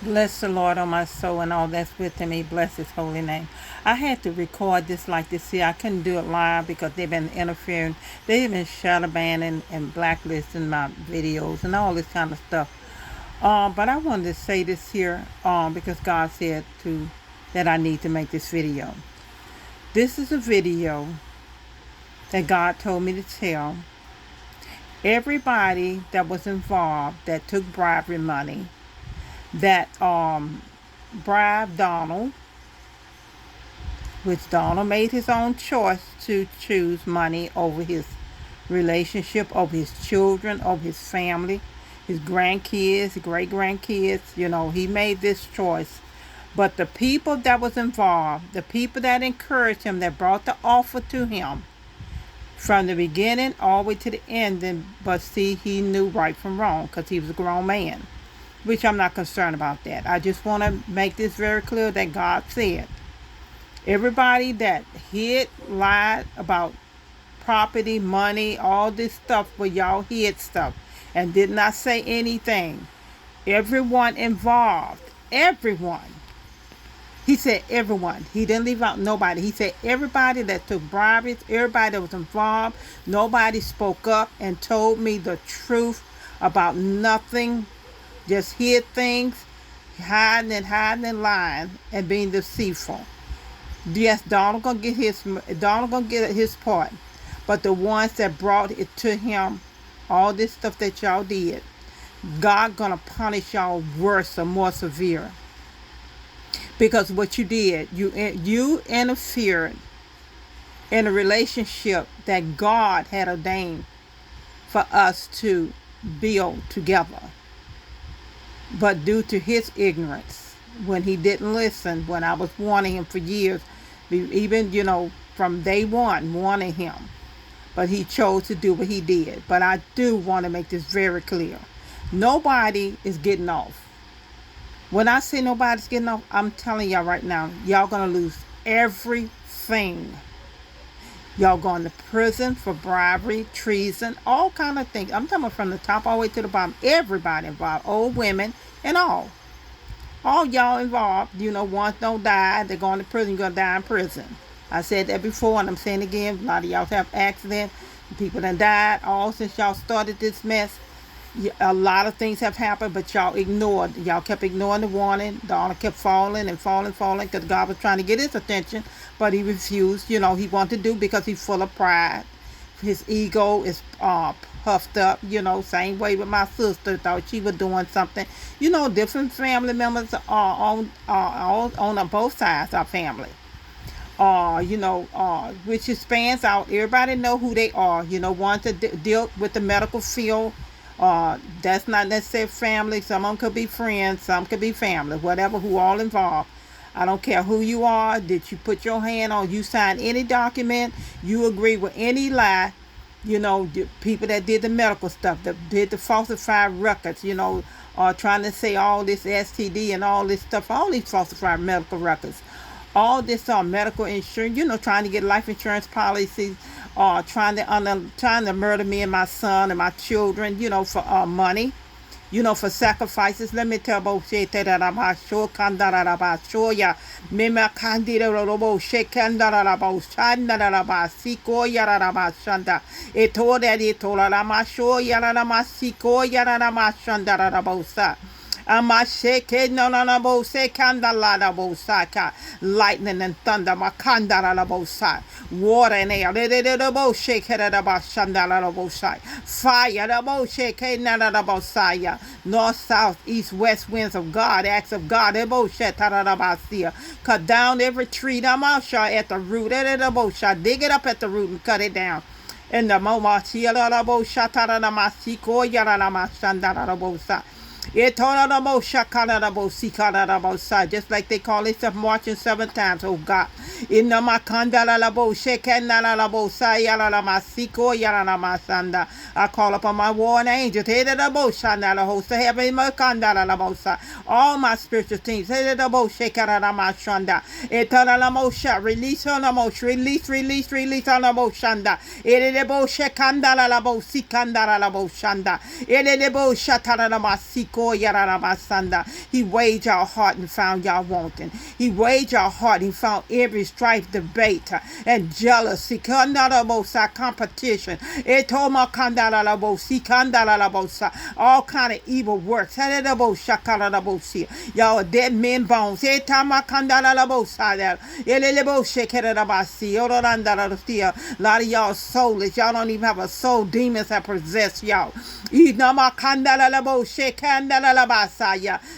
Bless the Lord, on my soul, and all that's within me. Bless His holy name. I had to record this like this here. I couldn't do it live because they've been interfering. They've been shadow banning and blacklisting my videos and all this kind of stuff. But I wanted to say this here because God said to that I need to make this video. This is a video that God told me to tell everybody that was involved that took bribery money that bribed Donald, which Donald made his own choice to choose money over his relationship, over his children, over his family, his grandkids, great grandkids. He made this choice. But the people that was involved, the people that encouraged him, that brought the offer to him from the beginning all the way to the end, but see, he knew right from wrong because he was a grown man, which I'm not concerned about that. I just want to make this very clear that God said everybody that hid, lied about property, money, all this stuff where y'all hid stuff and did not say anything. Everyone involved, everyone. He said everyone. He didn't leave out nobody. He said everybody that took bribes, everybody that was involved, nobody spoke up and told me the truth about nothing. Just hid things, hiding and lying and being deceitful. Yes, Donald gonna get his part, but the ones that brought it to him, all this stuff that y'all did, God gonna punish y'all worse or more severe. Because what you did, you interfered in a relationship that God had ordained for us to build together. But due to his ignorance, when he didn't listen, when I was warning him for years, even, from day one, warning him, but he chose to do what he did. But I do want to make this very clear. Nobody is getting off. When I say nobody's getting off, I'm telling y'all right now, y'all going to lose everything. Y'all going to prison for bribery, treason, all kind of things. I'm talking about from the top all the way to the bottom. Everybody involved, old women and all. All y'all involved, once don't die, they're going to prison, you're going to die in prison. I said that before, and I'm saying it again. A lot of y'all have accidents. People that died, all since y'all started this mess. A lot of things have happened, but y'all ignored. Y'all kept ignoring the warning. Donald kept falling and falling because God was trying to get his attention, but he refused. He wanted to do because he's full of pride. His ego is puffed up. Same way with my sister. Thought she was doing something. Different family members are on both sides of family. Which spans out. Everybody know who they are. Ones that deal with the medical field. That's not necessarily family. Some of them could be friends. Some could be family. Whatever, who all involved. I don't care who you are. Did you put your hand on? You sign any document? You agree with any lie? The people that did the medical stuff, that did the falsified records. Trying to say all this STD and all this stuff. All these falsified medical records. All this medical insurance, trying to get life insurance policies, trying to murder me and my son and my children, for money, for sacrifices. Let me tell you, Mima Candida Robo Shekandarabo Shandaraba Siko Yarama Shanda. It told that it told Ramasho Yarama Siko Yarama Shandarabosa. Amasheke no se kandala bosaka, lightning and thunder makandara bosa, water and air the bo shake head about shandala bosai, fire the bo shake nana bosaya, north, south, east, west winds of God, acts of God, the bo shetarabasia, cut down every tree, namasha at the root, the bosha, dig it up at the root and cut it down. In the moment, Sialabo Shatara Masiko Yarama Shandara bosa. Just like they call themselves marching 7 times, oh God. Inamakanda la la bo shekenda la la bo saya la la masiko ya la masanda. I call upon my warring angels. Hede la bo shanda la host of heaven makanda la la bosa. All my spiritual teams. Hede la bo shekara la mashanda. Etana la mosha. Release on the mosh. Release on the moshanda. Ede la bo shekanda la la bo sikanda la la bo shanda. Ede la bo shatara la masiko ya la masanda. He weighed your heart and found y'all wanting. He weighed your heart and found every strife, debate, and jealousy, competition. All kind of evil works. Y'all are dead men bones. A lot of y'all soulless. Y'all don't even have a soul. Demons that possess y'all.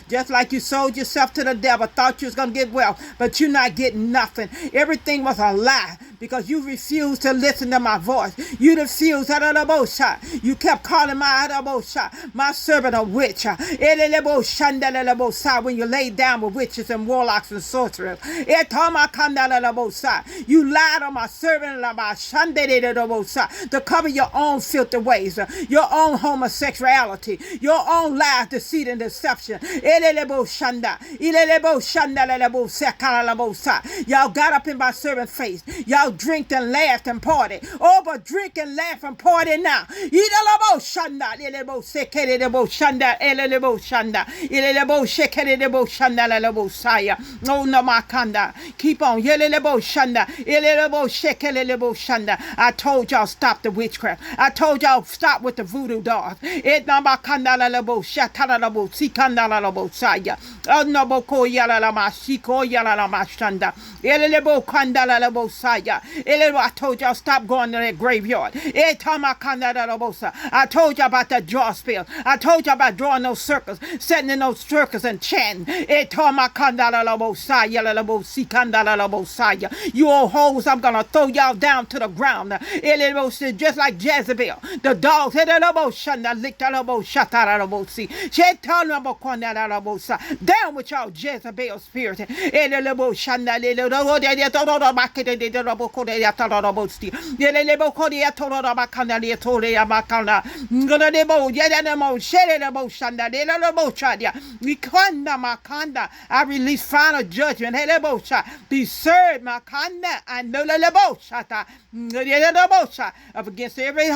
Just like you sold yourself to the devil, thought you was going to get wealth, but you're not getting nothing. Everything was a lie because you refused to listen to my voice. You refused. You kept calling my servant a witch. When you laid down with witches and warlocks and sorcerers. You lied on my servant to cover your own filthy ways, your own homosexuality, your own lies, deceit, and deception. Y'all got up in my servant's face. Y'all drinked and laughed and partied. Oh, but drink and laugh and party now. Oh, no, my kanda. Keep on. I told y'all stop the witchcraft. I told y'all stop with the voodoo dolls. Oh, no, boko yala la masiko yala la mashanda. Elelebo kandala la bosaya. I told y'all stop going to that graveyard. I told y'all about that jaw spell. I told y'all about drawing those circles, setting in those circles and chanting. You old hoes, I'm gonna throw y'all down to the ground. Just like Jezebel. The dogs down with y'all Jezebel spirit. I release final judgment. Be served, Makanda, and no up against every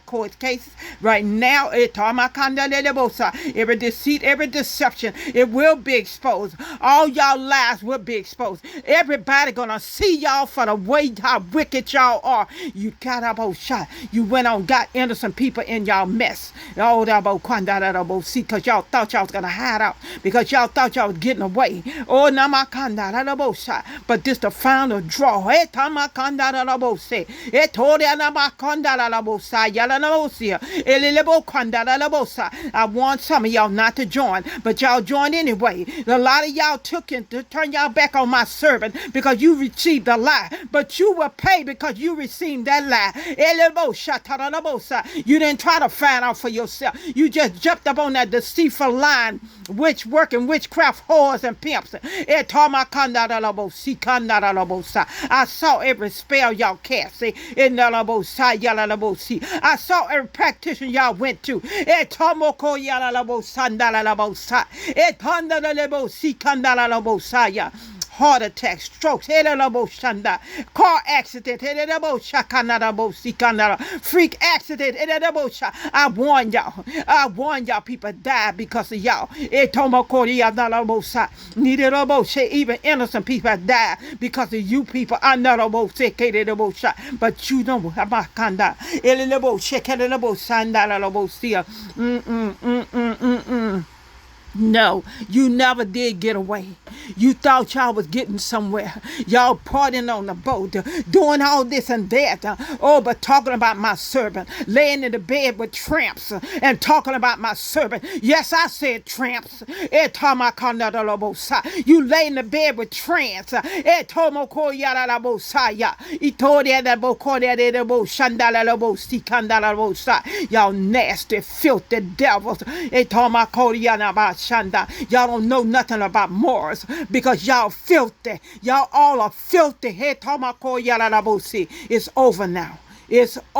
court cases right now. Every deceit, every deception, it will be exposed. All y'all lies will be exposed. Everybody gonna see y'all for the way how wicked y'all are. You got about shot. You went on, got innocent people in y'all mess. Oh, because y'all thought y'all was gonna hide out. Because y'all thought y'all was getting away. Oh, but this the final draw. I want some of y'all not to join, but y'all joined anyway. A lot of y'all took it to turn y'all back on my servant because you received a lie, but you will pay because you received that lie. You didn't try to find out for yourself. You just jumped up on that deceitful line, working witchcraft whores and pimps. I saw every spell y'all cast. I saw every practitioner y'all went to. Heart attack, strokes, car accident, freak accident. I warn y'all, people die because of y'all. Even innocent people die because of you people. But you know, no, you never did get away. You thought y'all was getting somewhere. Y'all partying on the boat, doing all this and that. But talking about my servant, laying in the bed with tramps and talking about my servant. Yes, I said tramps. You lay in the bed with tramps. Y'all nasty, filthy devils. Y'all don't know nothing about morals because y'all filthy. Y'all all are filthy. It's over now. It's over.